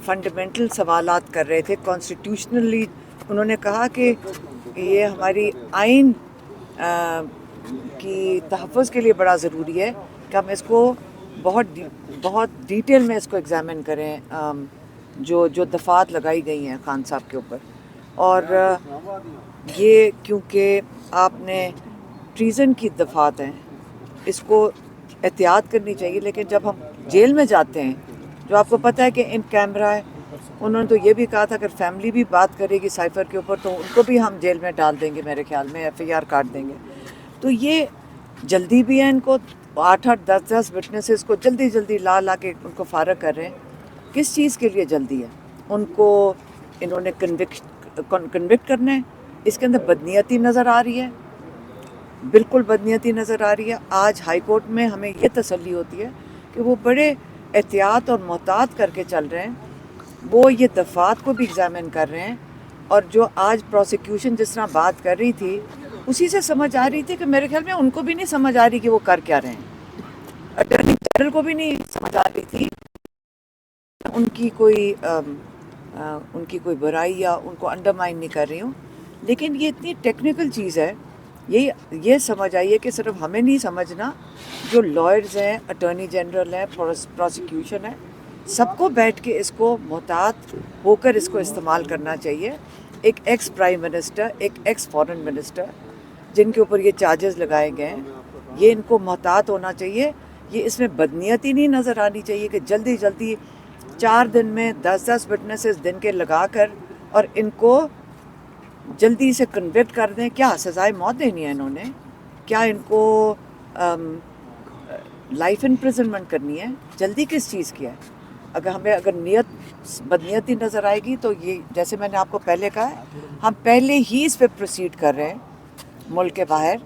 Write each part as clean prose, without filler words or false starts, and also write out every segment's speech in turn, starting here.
Fundamental सवालात कर रहे थे कॉन्स्टिट्यूशनली। उन्होंने कहा कि ये हमारी आइन की तहफ़्फ़ुज़ के लिए बड़ा ज़रूरी है कि हम इसको बहुत डिटेल में इसको एग्ज़ामिन करें, जो दफ़ात लगाई गई हैं खान साहब के ऊपर। और ये क्योंकि आपने ट्रीज़न की दफ़ात हैं, इसको एहतियात करनी चाहिए। लेकिन जब हम जेल में जाते हैं, जो आपको पता है कि इन कैमरा है, उन्होंने तो ये भी कहा था अगर फैमिली भी बात करेगी साइफ़र के ऊपर तो उनको भी हम जेल में डाल देंगे, मेरे ख्याल में FIR काट देंगे। तो ये जल्दी भी है, इनको 8-8 10-10 विटनेसेस को जल्दी ला के उनको फारग कर रहे हैं। किस चीज़ के लिए जल्दी है? उनको इन्होंने कन्विक्ट करना है। इसके अंदर बदनीयती नज़र आ रही है, बिल्कुल बदनीयती नज़र आ रही है। आज हाई कोर्ट में हमें ये तसल्ली होती है कि वो बड़े एहतियात और मोहतात करके चल रहे हैं। वो ये दफ़ात को भी एग्ज़ामिन कर रहे हैं, और जो आज प्रोसिक्यूशन जिस तरह बात कर रही थी उसी से समझ आ रही थी कि मेरे ख्याल में उनको भी नहीं समझ आ रही कि वो कर क्या रहे हैं। अटॉर्नी जनरल को भी नहीं समझ आ रही थी उनकी कोई बुराई या उनको अंडरमाइन नहीं कर रही हूँ। लेकिन ये इतनी टेक्निकल चीज़ है, ये समझ आइए कि सिर्फ हमें नहीं समझना, जो लॉयर्स हैं, अटॉर्नी जनरल हैं, प्रोसिक्यूशन है, सबको बैठ के इसको मोहतात होकर इसको इस्तेमाल करना चाहिए। एक एक्स प्राइम मिनिस्टर, एक एक्स फॉरेन मिनिस्टर जिनके ऊपर ये चार्जेस लगाए गए हैं, ये इनको मोहतात होना चाहिए। ये इसमें बदनीयती नहीं नज़र आनी चाहिए कि जल्दी 4 दिन में 10-10 विटनेसेस दिन के लगा कर और इनको जल्दी से कन्विक्ट कर दें। क्या सज़ाए मौत देनी है इन्होंने? क्या इनको लाइफ इम्प्रिजनमेंट करनी है? जल्दी किस चीज़ की है? अगर बदनीयती नज़र आएगी तो ये, जैसे मैंने आपको पहले कहा है, हम पहले ही इस पे प्रोसीड कर रहे हैं मुल्क के बाहर,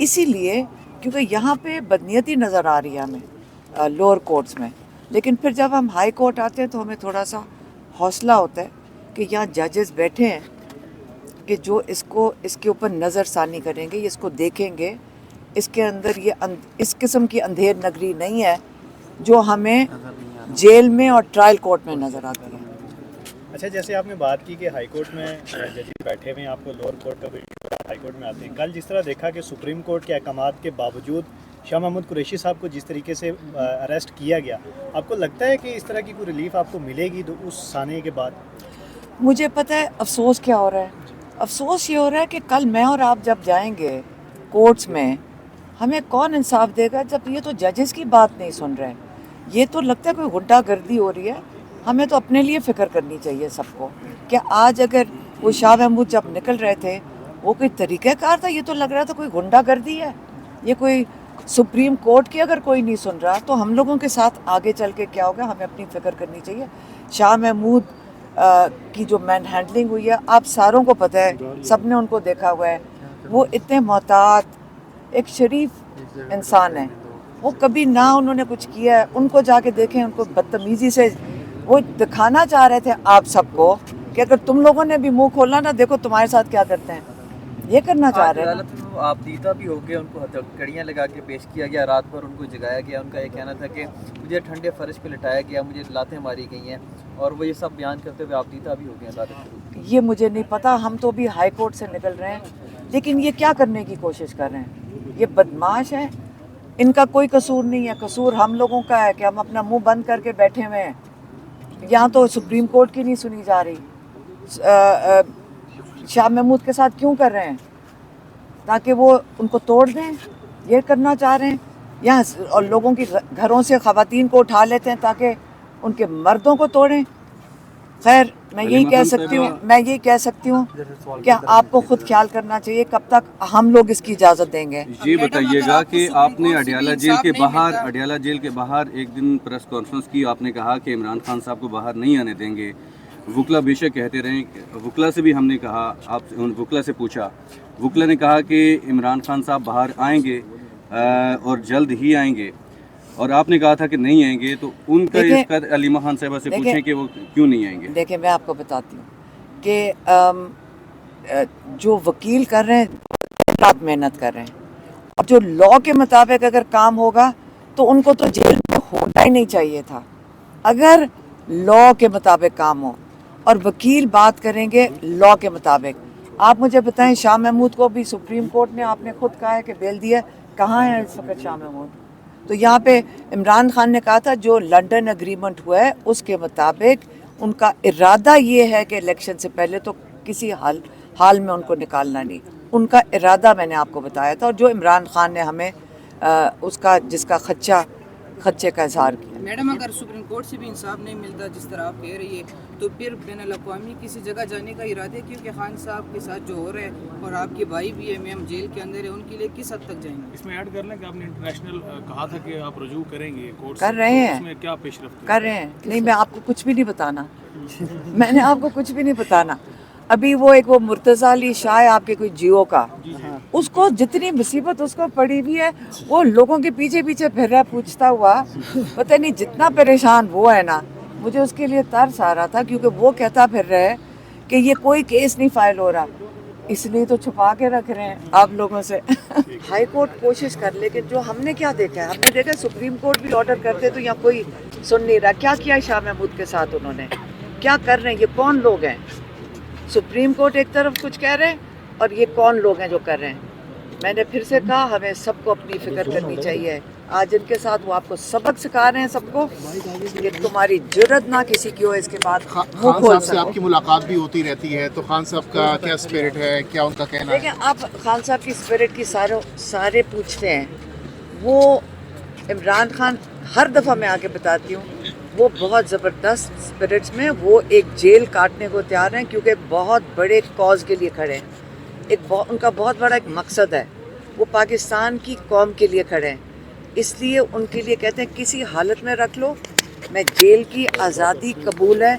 इसीलिए क्योंकि यहाँ पे बदनीयती नज़र आ रही है हमें लोअर कोर्ट्स में। लेकिन फिर जब हम हाई कोर्ट आते हैं तो हमें थोड़ा सा हौसला होता है कि यहाँ जजेस बैठे हैं कि जो इसके ऊपर नज़रसानी करेंगे, इसको देखेंगे। इसके अंदर इस किस्म की अंधेर नगरी नहीं है जो हमें जेल में और ट्रायल कोर्ट में नज़र आती है। अच्छा, जैसे आपने बात की कि हाई कोर्ट में जजेस बैठे हुए हैं, आपको लोअर कोर्ट का भी हाई कोर्ट में आते हैं। कल जिस तरह देखा कि सुप्रीम कोर्ट के अहकामात के बावजूद शाह महमूद कुरैशी साहब को जिस तरीके से अरेस्ट किया गया, आपको लगता है कि इस तरह की कोई रिलीफ आपको मिलेगी तो उस साने के बाद? मुझे पता है अफसोस क्या हो रहा है। अफसोस ये हो रहा है कि कल मैं और आप जब जाएंगे कोर्ट्स में, हमें कौन इंसाफ देगा जब ये तो जजेस की बात नहीं सुन रहे हैं। ये तो लगता है कोई गुंडागर्दी हो रही है। हमें तो अपने लिए फ़िक्र करनी चाहिए सबको। क्या आज अगर वो शाह महमूद जब निकल रहे थे वो कोई तरीक़ाकार था? ये तो लग रहा था कोई गुंडागर्दी है। ये कोई सुप्रीम कोर्ट की अगर कोई नहीं सुन रहा तो हम लोगों के साथ आगे चल के क्या होगा, हमें अपनी फ़िक्र करनी चाहिए। शाह महमूद की जो मैन हैंडलिंग हुई है, आप सारों को पता है, सब ने उनको देखा हुआ है। वो इतने मोहतात, एक शरीफ इंसान है। वो कभी ना उन्होंने कुछ किया है। उनको जाके देखें, उनको बदतमीज़ी से वो दिखाना चाह रहे थे आप सबको कि अगर तुम लोगों ने भी मुंह खोला ना, देखो तुम्हारे साथ क्या करते हैं। ये करना चाह रहे हैं। आप दीदा भी हो गए, उनको हथकड़ियाँ लगा के पेश किया गया, रात भर उनको जगाया गया। उनका ये कहना था कि मुझे ठंडे फर्श पे लिटाया गया, मुझे लातें मारी गई हैं, और वो ये सब बयान करते हुए आप दीदा भी हो गए अदालत। ये मुझे नहीं पता, हम तो भी हाई कोर्ट से निकल रहे हैं। लेकिन ये क्या करने की कोशिश कर रहे हैं? ये बदमाश हैं। इनका कोई कसूर नहीं है, कसूर हम लोगों का है कि हम अपना मुंह बंद करके बैठे हुए हैं। यहाँ तो सुप्रीम कोर्ट की नहीं सुनी जा रही। शाह महमूद के साथ क्यों कर रहे हैं? ताकि वो उनको तोड़ दें, ये करना चाह रहे हैं। यहाँ और लोगों की घरों से ख़वातीन को उठा लेते हैं ताकि उनके मर्दों को तोड़ें। खैर, मैं यही कह सकती हूँ कि आपको खुद ख्याल करना चाहिए कब तक हम लोग इसकी इजाज़त देंगे। ये बताइएगा कि आपने अडयाला जेल के बाहर एक दिन प्रेस कॉन्फ्रेंस की, आपने कहा कि इमरान खान साहब को बाहर नहीं आने देंगे। वकला बेशक कहते रहे, वकला से भी हमने कहा, आप वकला से पूछा, वकला ने कहा कि इमरान खान साहब बाहर आएंगे और जल्द ही आएंगे, और आपने कहा था कि नहीं आएंगे। तो उनका इसका अलीमा खान साहबा से पूछें कि वो क्यों नहीं आएंगे। देखिए, मैं आपको बताती हूँ कि जो वकील कर रहे हैं रात मेहनत कर रहे हैं, और जो लॉ के मुताबिक अगर काम होगा तो उनको तो जेल में होना ही नहीं चाहिए था। अगर लॉ के मुताबिक काम हो और वकील बात करेंगे लॉ के मुताबिक। आप मुझे बताएं, शाह महमूद को भी सुप्रीम कोर्ट ने, आपने खुद कहा है कि बेल दिया, कहाँ है इस वक्त शाह महमूद? तो यहाँ पे इमरान खान ने कहा था जो लंदन एग्रीमेंट हुआ है उसके मुताबिक उनका इरादा ये है कि इलेक्शन से पहले तो किसी हाल में उनको निकालना नहीं, उनका इरादा मैंने आपको बताया था। और जो इमरान खान ने हमें उसका जिसका खदशे का इजहार किया। मैडम, अगर सुप्रीम कोर्ट से भी इंसाफ नहीं मिलता जिस तरह आप कह रही है, तो फिर बैनुल-अक़वामी किसी जगह जाने का इरादा है? क्योंकि खान साहब के साथ जो हो रहा है और आपके भाई भी है, मैम जेल के अंदर है, उनके लिए किस हद तक जाएंगे? इसमें ऐड कर लें कि आपने इंटरनेशनल कहा था कि आप रुजू करेंगे कोर्ट, कर रहे हैं, उसमें क्या पेशरफ्त कर रहे हैं। नहीं, मैं आपको कुछ भी नहीं बताना मैंने आपको कुछ भी नहीं बताना। अभी वो मुर्तज़ा अली शाह है आपके कोई जियो का, उसको जितनी मुसीबत उसको पड़ी हुई है, वो लोगों के पीछे पीछे फिर रहा है पूछता हुआ, पता नहीं जितना परेशान वो है ना, मुझे उसके लिए तरस आ रहा था, क्योंकि वो कहता फिर रहा है कि ये कोई केस नहीं फाइल हो रहा, इसलिए तो छुपा के रख रहे हैं आप लोगों से। हाई कोर्ट कोशिश कर, लेकिन जो हमने क्या देखा है, हमने देखा सुप्रीम कोर्ट भी ऑर्डर करते तो यहाँ कोई सुन नहीं रहा। क्या किया शाह महमूद के साथ उन्होंने, क्या कर रहे हैं, ये कौन लोग हैं? सुप्रीम कोर्ट एक तरफ कुछ कह रहे हैं और ये कौन लोग हैं जो कर रहे हैं? मैंने फिर से कहा, हमें सबको अपनी फिक्र करनी चाहिए। आज इनके साथ वो आपको सबक सिखा रहे हैं सबको कि तुम्हारी जुर्रत ना किसी की हो इसके बाद खान साहब से आपकी मुलाकात भी होती रहती है, तो खान साहब का क्या स्पिरिट है, क्या उनका कहना है? देखिए, आप खान साहब की स्पिरिट की सारे पूछते हैं। वो इमरान खान हर दफ़ा मैं आके बताती हूँ, वो बहुत ज़बरदस्त स्पिरिट्स में, वो एक जेल काटने को तैयार हैं, क्योंकि बहुत बड़े कॉज के लिए खड़े हैं। उनका बहुत बड़ा एक मकसद है, वो पाकिस्तान की कौम के लिए खड़े हैं, इसलिए उनके लिए कहते हैं किसी हालत में रख लो, मैं जेल की आज़ादी कबूल है,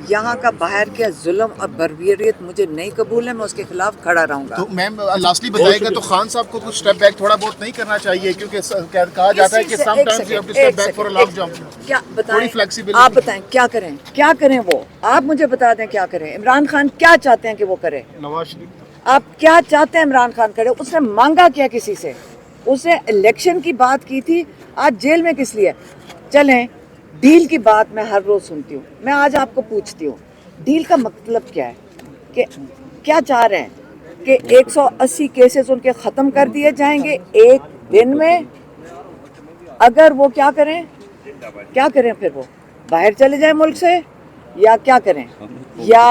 यहाँ का बाहर के जुल्म और बर्बरियत मुझे नहीं कबूल है, मैं उसके खिलाफ खड़ा रहूँगा। तो मैम लास्टली बताइएगा, तो खान साहब को कुछ स्टेप बैक थोड़ा बहुत नहीं करना चाहिए, क्योंकि कहा जाता है कि sometimes you have to step back for a long jump. क्या बताएं, थोड़ी फ्लेक्सिबिलिटी आप बताएं क्या करें वो, आप मुझे बता दें क्या करें। इमरान खान क्या चाहते हैं कि वो करे? नवाज शरीफ, आप क्या चाहते हैं इमरान खान करे? उसने मांगा क्या किसी से? उसने इलेक्शन की बात की थी, आज जेल में किस लिए? चलें, डील की बात मैं हर रोज़ सुनती हूँ, मैं आज आपको पूछती हूँ, डील का मतलब क्या है? कि क्या चाह रहे हैं कि 180 केसेस उनके ख़त्म कर दिए जाएंगे एक दिन में? अगर वो क्या करें फिर वो बाहर चले जाएं मुल्क से, या क्या करें? या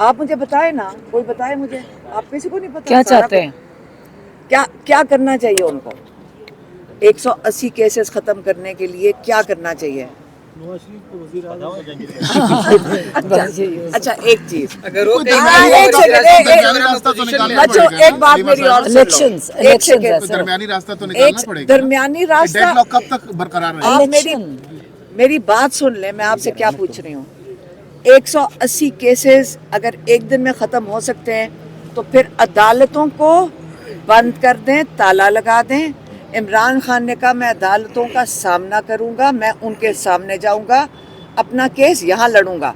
आप मुझे बताएं ना, कोई बताए मुझे, आप किसी को नहीं पता क्या चाहते हैं? क्या करना चाहिए उनको? 180 केसेस ख़त्म करने के लिए क्या करना चाहिए? अच्छा, एक चीज, अगर वो अच्छा एक बात मेरी और दरमियानी रास्ता तो निकालना पड़ेगा। दरमियानी रास्ता डेडलॉक कब तक बरकरार रहेगा? आप मेरी बात सुन ले, मैं आपसे क्या पूछ रही हूँ। 180 केसेस अगर एक दिन में ख़त्म हो सकते हैं, तो फिर अदालतों को बंद कर दें, ताला लगा दें। इमरान खान ने कहा मैं अदालतों का सामना करूंगा, मैं उनके सामने जाऊंगा, अपना केस यहाँ लड़ूंगा।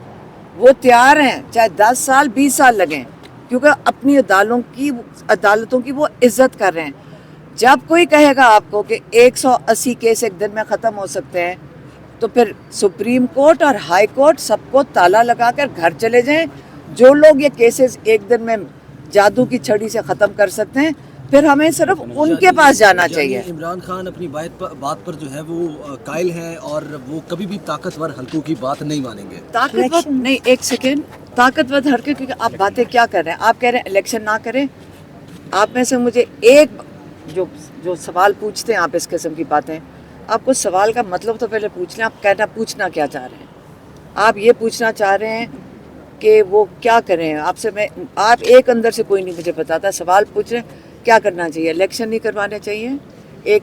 वो तैयार हैं, चाहे 10 साल 20 साल लगें, क्योंकि अपनी अदालतों की वो इज्जत कर रहे हैं। जब कोई कहेगा आपको कि 180 केस एक दिन में ख़त्म हो सकते हैं, तो फिर सुप्रीम कोर्ट और हाई कोर्ट सबको ताला लगाकर घर चले जाएं। जो लोग ये केसेस एक दिन में जादू की छड़ी से ख़त्म कर सकते हैं, फिर हमें सिर्फ उनके पास जाना चाहिए। इमरान खान अपनी बात पर जो है वो कायल हैं और वो कभी भी ताकतवर हल्कों की बात नहीं मानेंगे। ताकतवर नहीं, एक सेकेंड, ताकतवर हल्के, क्योंकि आप बातें क्या कर रहे हैं? आप कह रहे हैं इलेक्शन ना करें। आप में से मुझे एक जो सवाल पूछते हैं आप इस किस्म की बातें, आपको सवाल का मतलब तो पहले पूछ लें। आप पूछना क्या चाह रहे हैं? आप ये पूछना चाह रहे हैं कि वो क्या करें? आप एक अंदर से कोई नहीं मुझे बताता, सवाल पूछ रहे हैं क्या करना चाहिए? इलेक्शन नहीं करवाने चाहिए। एक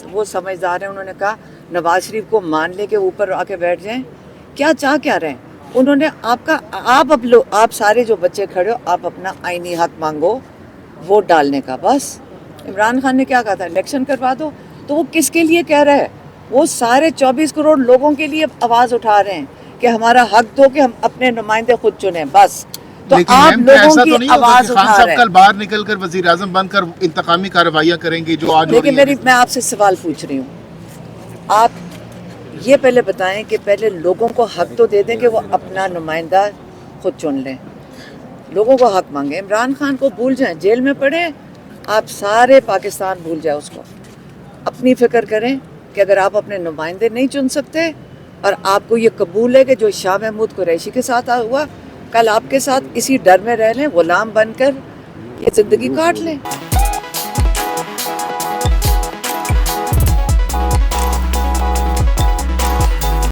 वो समझदार है, उन्होंने कहा नवाज शरीफ को मान ले के ऊपर आके बैठ जाएं। क्या रहे हैं उन्होंने? आप सारे जो बच्चे खड़े हो, आप अपना आईनी हक मांगो वोट डालने का, बस। इमरान खान ने क्या कहा था? इलेक्शन करवा दो। तो वो किसके लिए कह रहा है? वो सारे 24 करोड़ लोगों के लिए आवाज़ उठा रहे हैं कि हमारा हक दो कि हम अपने नुमाइंदे खुद चुने, बस। तो आप लोगों की आवाज उठा रहे हैं। कल बाहर निकलकर वजीर आज़म बनकर इंतकामी कार्रवाइयाँ करेंगे जो आज। लेकिन मैं आपसे सवाल पूछ रही हूँ, आप یہ پہلے بتائیں کہ پہلے لوگوں کو حق تو دے دیں کہ وہ اپنا نمائندہ خود چن لیں. لوگوں کو حق مانگیں. عمران خان کو بھول جائیں, جیل میں پڑے, آپ سارے پاکستان بھول جائے اس کو. اپنی فکر کریں کہ اگر آپ اپنے نمائندے نہیں چن سکتے اور آپ کو یہ قبول ہے کہ جو شاہ محمود قریشی کے ساتھ ہوا, کل آپ کے ساتھ اسی ڈر میں رہ لیں, غلام بن کر یہ زندگی کاٹ لیں.